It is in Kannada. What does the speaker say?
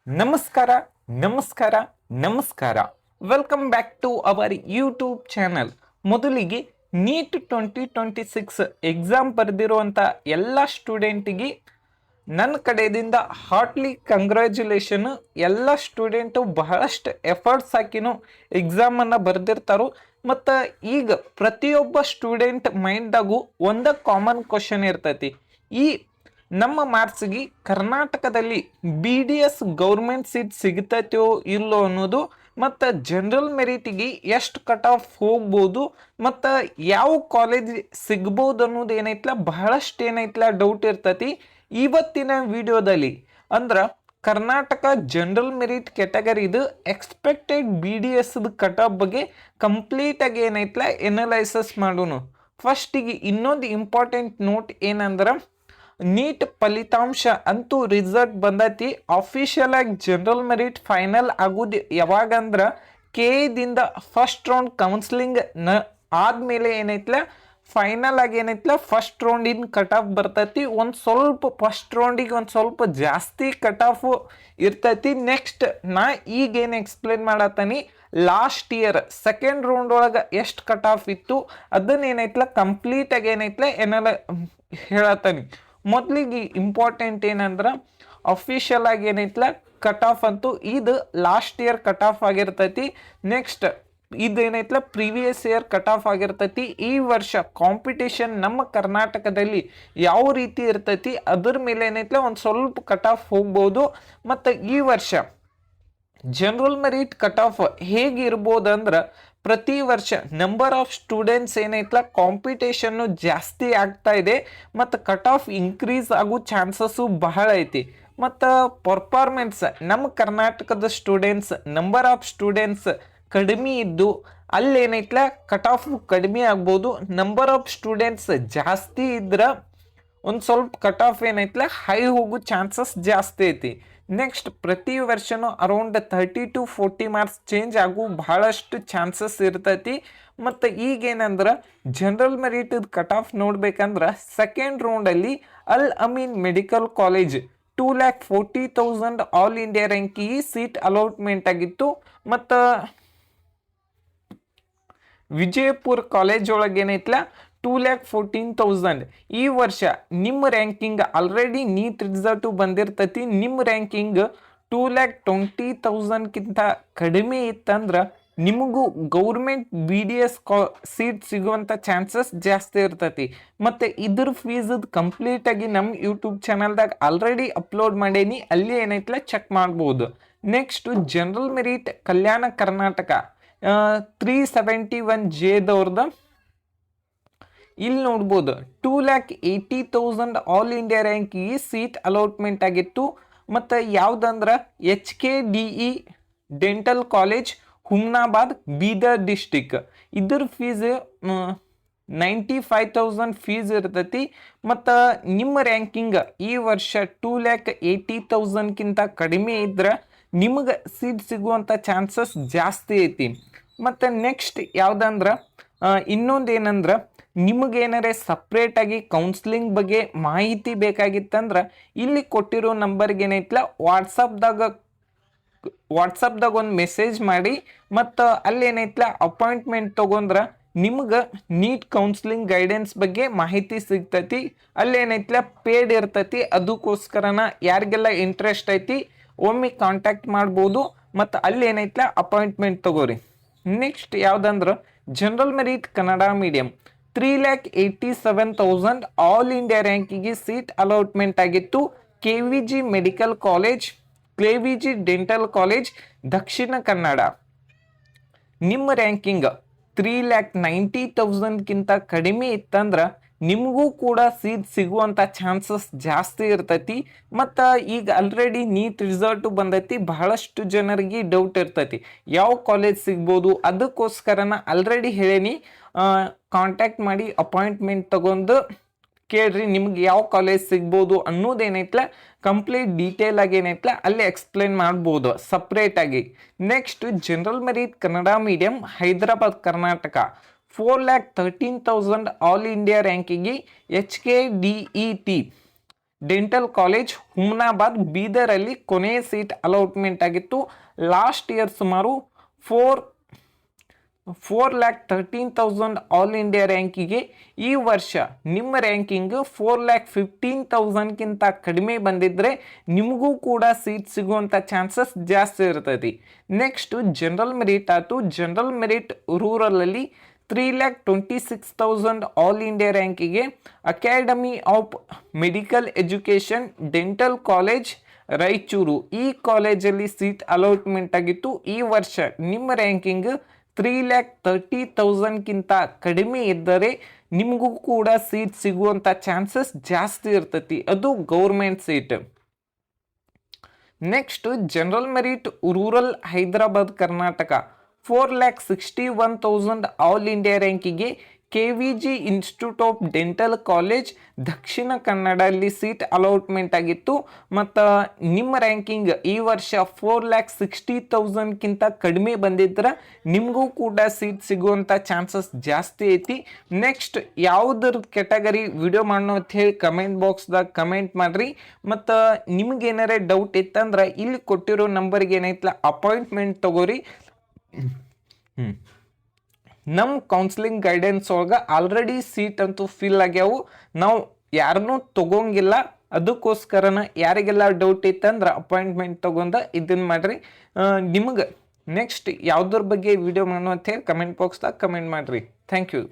ನಮಸ್ಕಾರ ನಮಸ್ಕಾರ ನಮಸ್ಕಾರ. Welcome back to our YouTube channel. ಮೊದಲಿಗೆ ನೀಟ್ 2026 ಎಕ್ಸಾಮ್ ಬರೆದಿರುವಂಥ ಎಲ್ಲ ಸ್ಟೂಡೆಂಟಿಗೆ ನನ್ನ ಕಡೆಯಿಂದ ಹಾರ್ಟ್ಲಿ ಕಂಗ್ರ್ಯಾಚುಲೇಷನ್. ಎಲ್ಲ ಸ್ಟೂಡೆಂಟು ಬಹಳಷ್ಟು ಎಫರ್ಟ್ಸ್ ಹಾಕಿನೂ ಎಕ್ಸಾಮನ್ನು ಬರೆದಿರ್ತಾರೋ. ಮತ್ತು ಈಗ ಪ್ರತಿಯೊಬ್ಬ ಸ್ಟೂಡೆಂಟ್ ಮೈಂಡ್ದಾಗೂ ಒಂದೇ ಕಾಮನ್ ಕ್ವಶನ್ ಇರ್ತೈತಿ. ಈ ನಮ್ಮ ಮಾರ್ಕ್ಸ್ಗೆ ಕರ್ನಾಟಕದಲ್ಲಿ BDS ಗೌರ್ಮೆಂಟ್ ಸೀಟ್ ಸಿಗ್ತೈತೋ ಇಲ್ಲೋ ಅನ್ನೋದು, ಮತ್ತು ಜನರಲ್ ಮೆರಿಟಿಗೆ ಎಷ್ಟು ಕಟ್ ಆಫ್ ಹೋಗ್ಬೋದು, ಮತ್ತು ಯಾವ ಕಾಲೇಜ್ ಸಿಗ್ಬೋದು ಅನ್ನೋದು ಏನೈತ್ಲ ಬಹಳಷ್ಟು ಏನೈತ್ಲ ಡೌಟ್ ಇರ್ತೈತಿ. ಇವತ್ತಿನ ವಿಡಿಯೋದಲ್ಲಿ ಅಂದ್ರೆ ಕರ್ನಾಟಕ ಜನರಲ್ ಮೆರಿಟ್ ಕ್ಯಾಟಗರಿದು ಎಕ್ಸ್ಪೆಕ್ಟೆಡ್ BDS ಕಟ್ ಆಫ್ ಬಗ್ಗೆ ಕಂಪ್ಲೀಟಾಗಿ ಏನೈತ್ಲ ಎನಲೈಸಸ್ ಮಾಡೋಣ. ಫಸ್ಟಿಗೆ ಇನ್ನೊಂದು ಇಂಪಾರ್ಟೆಂಟ್ ನೋಟ್ ಏನಂದ್ರೆ, ನೀಟ್ ಫಲಿತಾಂಶ ಅಂತೂ ರಿಸಲ್ಟ್ ಬಂದೈತಿ. ಅಫಿಷಿಯಲ್ ಆಗಿ ಜನರಲ್ ಮೆರಿಟ್ ಫೈನಲ್ ಆಗೋದು ಯಾವಾಗಂದ್ರೆ ದಿಂದ ಫಸ್ಟ್ ರೌಂಡ್ ಕೌನ್ಸಿಲಿಂಗ್ ಆದಮೇಲೆ ಏನೈತ್ಲ ಫೈನಲ್ ಆಗಿ ಏನೈತ್ಲ ಫಸ್ಟ್ ರೌಂಡಿನ ಕಟ್ ಆಫ್ ಬರ್ತೈತಿ. ಒಂದು ಸ್ವಲ್ಪ ಫಸ್ಟ್ ರೌಂಡಿಗೆ ಒಂದು ಸ್ವಲ್ಪ ಜಾಸ್ತಿ ಕಟ್ ಆಫ್ ಇರ್ತೈತಿ. ನೆಕ್ಸ್ಟ್ ನಾ ಈಗೇನು ಎಕ್ಸ್ಪ್ಲೇನ್ ಮಾಡತ್ತೀನಿ, ಲಾಸ್ಟ್ ಇಯರ್ ಸೆಕೆಂಡ್ ರೌಂಡ್ ಒಳಗೆ ಎಷ್ಟು ಕಟ್ ಆಫ್ ಇತ್ತು ಅದನ್ನೇನೈತ್ಲ ಕಂಪ್ಲೀಟಾಗಿ ಏನೈತ್ಲ ಹೇಳತ್ತೀನಿ. ಮೊದಲಿಗೆ ಇಂಪಾರ್ಟೆಂಟ್ ಏನಂದ್ರೆ, ಅಫಿಷಿಯಲ್ ಆಗಿ ಏನೈತ್ಲ ಕಟ್ ಆಫ್ ಅಂತೂ ಇದು ಲಾಸ್ಟ್ ಇಯರ್ ಕಟ್ ಆಫ್ ಆಗಿರ್ತೈತಿ. ನೆಕ್ಸ್ಟ್ ಇದೇನೈತ್ಲ ಪ್ರೀವಿಯಸ್ ಇಯರ್ ಕಟ್ ಆಫ್ ಆಗಿರ್ತೈತಿ. ಈ ವರ್ಷ ಕಾಂಪಿಟೇಷನ್ ನಮ್ಮ ಕರ್ನಾಟಕದಲ್ಲಿ ಯಾವ ರೀತಿ ಇರ್ತೈತಿ ಅದ್ರ ಮೇಲೆ ಏನೈತ್ಲ ಒಂದು ಸ್ವಲ್ಪ ಕಟ್ ಆಫ್ ಹೋಗ್ಬೋದು. ಮತ್ತು ಈ ವರ್ಷ ಜನರಲ್ ಮೆರಿಟ್ ಕಟ್ ಆಫ್ ಹೇಗಿರ್ಬೋದಂದ್ರೆ, ಪ್ರತಿ ವರ್ಷ ನಂಬರ್ ಆಫ್ ಸ್ಟೂಡೆಂಟ್ಸ್ ಏನೈತ್ಲ ಕಾಂಪಿಟೇಷನ್ನು ಜಾಸ್ತಿ ಆಗ್ತಾ ಇದೆ ಮತ್ತು ಕಟ್ ಆಫ್ ಇನ್ಕ್ರೀಸ್ ಆಗೋ ಚಾನ್ಸಸ್ಸು ಬಹಳ ಐತಿ. ಮತ್ತು ಪರ್ಫಾರ್ಮೆನ್ಸ್ ನಮ್ಮ ಕರ್ನಾಟಕದ ಸ್ಟೂಡೆಂಟ್ಸ್ ನಂಬರ್ ಆಫ್ ಸ್ಟೂಡೆಂಟ್ಸ್ ಕಡಿಮೆ ಇದ್ದು ಅಲ್ಲೇನೈತ್ಲ ಕಟ್ ಆಫ್ ಕಡಿಮೆ ಆಗ್ಬೋದು. ನಂಬರ್ ಆಫ್ ಸ್ಟೂಡೆಂಟ್ಸ್ ಜಾಸ್ತಿ ಇದ್ರೆ ಒಂದು ಸ್ವಲ್ಪ ಕಟ್ ಆಫ್ ಏನೈತ್ಲ ಹೈ ಹೋಗೋ ಚಾನ್ಸಸ್ ಜಾಸ್ತಿ ಐತಿ. ನೆಕ್ಸ್ಟ್ ಪ್ರತಿ ವರ್ಷನೂ ಅರೌಂಡ್ 30 to 40 ಮಾರ್ಕ್ಸ್ ಚೇಂಜ್ ಆಗೋ ಬಹಳಷ್ಟು ಚಾನ್ಸಸ್ ಇರ್ತೈತಿ. ಮತ್ತು ಈಗೇನಂದ್ರೆ ಜನರಲ್ ಮೆರಿಟ್ ಕಟ್ ಆಫ್ ನೋಡ್ಬೇಕಂದ್ರೆ, ಸೆಕೆಂಡ್ ರೌಂಡಲ್ಲಿ Al Ameen medical college 2,40,000 all India ರ್ಯಾಂಕಿಗೆ ಸೀಟ್ ಅಲಾಟ್ಮೆಂಟ್ ಆಗಿತ್ತು. ಮತ್ತು ವಿಜಯಪುರ ಕಾಲೇಜ್ ಒಳಗೆ ಏನೈತ್ಲ 2,14,000. ಈ ವರ್ಷ ನಿಮ್ಮ ರ್ಯಾಂಕಿಂಗ್ ಆಲ್ರೆಡಿ ನೀಟ್ ರಿಸಲ್ಟು ಬಂದಿರ್ತೈತಿ. ನಿಮ್ಮ ರ್ಯಾಂಕಿಂಗ್ 2,20,000ಕಿಂತ ಕಡಿಮೆ ಇತ್ತಂದ್ರೆ ನಿಮಗೂ ಗೌರ್ಮೆಂಟ್ BDS ಸೀಟ್ ಸಿಗುವಂಥ ಚಾನ್ಸಸ್ ಜಾಸ್ತಿ ಇರ್ತೈತಿ. ಮತ್ತು ಇದ್ರ ಫೀಸದು ಕಂಪ್ಲೀಟಾಗಿ ನಮ್ಮ ಯೂಟ್ಯೂಬ್ ಚಾನಲ್ದಾಗ ಆಲ್ರೆಡಿ ಅಪ್ಲೋಡ್ ಮಾಡೇನಿ, ಅಲ್ಲಿ ಏನೈತ್ಲ ಚೆಕ್ ಮಾಡ್ಬೋದು. Next general merit Kalyana Karnataka 371Jದವ್ರದ್ದು ಇಲ್ಲಿ ನೋಡ್ಬೋದು 2,80,000 ಆಲ್ ಇಂಡಿಯಾ ರ್ಯಾಂಕಿಗೆ ಸೀಟ್ ಅಲಾಟ್ಮೆಂಟ್ ಆಗಿತ್ತು. ಮತ್ತು ಯಾವುದಂದ್ರೆ HKDE dental college Humnabad Bidar district. ಇದ್ರ ಫೀಸ್ 95,000 ಫೀಸ್ ಇರ್ತೈತಿ. ಮತ್ತು ನಿಮ್ಮ ರ್ಯಾಂಕಿಂಗ್ ಈ ವರ್ಷ 2,80,000ಕಿಂತ ಕಡಿಮೆ ಇದ್ರೆ ನಿಮಗೆ ಸೀಟ್ ಸಿಗುವಂಥ ಚಾನ್ಸಸ್ ಜಾಸ್ತಿ ಐತಿ. ಮತ್ತು ನೆಕ್ಸ್ಟ್ ಯಾವುದಂದ್ರೆ, ಇನ್ನೊಂದು ಏನಂದ್ರೆ, ನಿಮಗೇನಾರೆ ಸಪ್ರೇಟಾಗಿ ಕೌನ್ಸ್ಲಿಂಗ್ ಬಗ್ಗೆ ಮಾಹಿತಿ ಬೇಕಾಗಿತ್ತಂದ್ರೆ ಇಲ್ಲಿ ಕೊಟ್ಟಿರೋ ನಂಬರ್ಗೆ ಏನೈತ್ಲ ವಾಟ್ಸಪ್ದಾಗ ಒಂದು ಮೆಸೇಜ್ ಮಾಡಿ, ಮತ್ತು ಅಲ್ಲೇನೈತ್ಲ ಅಪಾಯಿಂಟ್ಮೆಂಟ್ ತೊಗೊಂಡ್ರೆ ನಿಮ್ಗೆ ನೀಟ್ ಕೌನ್ಸ್ಲಿಂಗ್ ಗೈಡೆನ್ಸ್ ಬಗ್ಗೆ ಮಾಹಿತಿ ಸಿಗ್ತೈತಿ. ಅಲ್ಲೇನೈತ್ಲ ಪೇಡ್ ಇರ್ತೈತಿ. ಅದಕ್ಕೋಸ್ಕರನ ಯಾರಿಗೆಲ್ಲ ಇಂಟ್ರೆಸ್ಟ್ ಐತಿ ಒಮ್ಮೆ ಕಾಂಟ್ಯಾಕ್ಟ್ ಮಾಡ್ಬೋದು ಮತ್ತು ಅಲ್ಲೇನೈತ್ಲ ಅಪಾಯಿಂಟ್ಮೆಂಟ್ ತಗೋರಿ. ನೆಕ್ಸ್ಟ್ ಯಾವುದಂದ್ರೆ, general merit Kannada medium 3,87,000 all India ರ್ಯಾಂಕಿಗೆ ಸೀಟ್ ಅಲಾಟ್ಮೆಂಟ್ ಆಗಿತ್ತು. KVG medical college, KVG dental college Dakshina Kannada. ನಿಮ್ಮ ರ್ಯಾಂಕಿಂಗ್ 3,90,000ಕಿಂತ ಕಡಿಮೆ ಇತ್ತಂದ್ರೆ ನಿಮಗೂ ಕೂಡ ಸೀಟ್ ಸಿಗುವಂಥ ಚಾನ್ಸಸ್ ಜಾಸ್ತಿ ಇರ್ತೈತಿ. ಮತ್ತು ಈಗ ಆಲ್ರೆಡಿ ನೀಟ್ ರಿಸಲ್ಟು ಬಂದೈತಿ. ಬಹಳಷ್ಟು ಜನರಿಗೆ ಡೌಟ್ ಇರ್ತೈತಿ ಯಾವ ಕಾಲೇಜ್ ಸಿಗ್ಬೋದು. ಅದಕ್ಕೋಸ್ಕರನ ಆಲ್ರೆಡಿ ಹೇಳೀನಿ, ಕಾಂಟ್ಯಾಕ್ಟ್ ಮಾಡಿ ಅಪಾಯಿಂಟ್ಮೆಂಟ್ ತಗೊಂಡು ಕೇಳ್ರಿ ನಿಮ್ಗೆ ಯಾವ ಕಾಲೇಜ್ ಸಿಗ್ಬೋದು ಅನ್ನೋದೇನೈತ್ಲ ಕಂಪ್ಲೀಟ್ ಡೀಟೇಲ್ ಆಗಿ ಏನೈತ್ಲ ಅಲ್ಲಿ ಎಕ್ಸ್ಪ್ಲೇನ್ ಮಾಡ್ಬೋದು ಸಪ್ರೇಟಾಗಿ. Next general merit Kannada medium Hyderabad Karnataka 4,13,000 all India ರ್ಯಾಂಕಿಗೆ HKDET ಡೆಂಟಲ್ ಕಾಲೇಜ್ ಹುಮ್ನಾಬಾದ್ ಬೀದರಲ್ಲಿ ಕೊನೆಯ ಸೀಟ್ ಅಲಾಟ್ಮೆಂಟ್ ಆಗಿತ್ತು. ಲಾಸ್ಟ್ ಇಯರ್ ಸುಮಾರು 4,13,000 ಆಲ್ ಇಂಡಿಯಾ ರ್ಯಾಂಕಿಗೆ. ಈ ವರ್ಷ ನಿಮ್ಮ ರ್ಯಾಂಕಿಂಗ್ 4,15,000ಗಿಂತ ಕಡಿಮೆ ಬಂದಿದ್ರೆ ನಿಮಗೂ ಕೂಡ ಸೀಟ್ ಸಿಗುವಂಥ ಚಾನ್ಸಸ್ ಜಾಸ್ತಿ ಇರ್ತೈತಿ. ನೆಕ್ಸ್ಟ್ ಜನರಲ್ ಮೆರಿಟ್ ಆಯಿತು. ಜನರಲ್ ಮೆರಿಟ್ ರೂರಲಲ್ಲಿ 3,26,000 ಆಲ್ ಇಂಡಿಯಾ ರ್ಯಾಂಕಿಗೆ academy of medical education dental college Raichur, ಈ ಕಾಲೇಜಲ್ಲಿ ಸೀಟ್ ಅಲಾಟ್ಮೆಂಟ್ ಆಗಿತ್ತು. ಈ ವರ್ಷ ನಿಮ್ಮ ರ್ಯಾಂಕಿಂಗ್ 3,30,000ಗಿಂತ ಕಡಿಮೆ ಇದ್ದರೆ ನಿಮಗೂ ಕೂಡ ಸೀಟ್ ಸಿಗುವಂಥ ಚಾನ್ಸಸ್ ಜಾಸ್ತಿ ಇರ್ತೈತಿ, ಅದು government seat. Next general merit rural Hyderabad Karnataka 4,61,000 all India ರ್ಯಾಂಕಿಗೆ KVG institute of dental college Dakshina ಕನ್ನಡಲ್ಲಿ ಸೀಟ್ ಅಲಾಟ್ಮೆಂಟ್ ಆಗಿತ್ತು. ಮತ್ತು ನಿಮ್ಮ ರ್ಯಾಂಕಿಂಗ್ ಈ ವರ್ಷ 4,60,000ಗಿಂತ ಕಡಿಮೆ ಬಂದಿದ್ರೆ ನಿಮಗೂ ಕೂಡ ಸೀಟ್ ಸಿಗುವಂಥ ಚಾನ್ಸಸ್ ಜಾಸ್ತಿ ಐತಿ. ನೆಕ್ಸ್ಟ್ ಯಾವುದ್ರ ಕ್ಯಾಟಗರಿ ವಿಡಿಯೋ ಮಾಡೋ ಅಂತ ಹೇಳಿ ಕಮೆಂಟ್ ಬಾಕ್ಸ್ದಾಗ ಕಮೆಂಟ್ ಮಾಡಿರಿ. ಮತ್ತು ನಿಮಗೇನಾರೇ ಡೌಟ್ ಇತ್ತಂದ್ರೆ ಇಲ್ಲಿ ಕೊಟ್ಟಿರೋ ನಂಬರ್ಗೆ ಏನೈತಲ್ಲ ಅಪಾಯಿಂಟ್ಮೆಂಟ್ ತಗೋರಿ. ನಮ್ಮ ಕೌನ್ಸಿಲಿಂಗ್ ಗೈಡೆನ್ಸ್ ಒಳಗೆ ಆಲ್ರೆಡಿ ಸೀಟ್ ಅಂತೂ ಫಿಲ್ ಆಗ್ಯಾವು, ನಾವು ಯಾರನ್ನೂ ತಗೋಂಗಿಲ್ಲ. ಅದಕ್ಕೋಸ್ಕರನ ಯಾರಿಗೆಲ್ಲ ಡೌಟ್ ಇತ್ತಂದ್ರೆ ಅಪಾಯಿಂಟ್ಮೆಂಟ್ ತಗೊಂಡ ಇದನ್ನು ಮಾಡಿರಿ. ನಿಮಗೆ ನೆಕ್ಸ್ಟ್ ಯಾವುದ್ರ ಬಗ್ಗೆ ವಿಡಿಯೋ ಮಾಡೋ ಅಂತ ಹೇಳಿ ಕಮೆಂಟ್ ಬಾಕ್ಸ್ದಾಗ ಕಮೆಂಟ್ ಮಾಡಿರಿ. Thank you.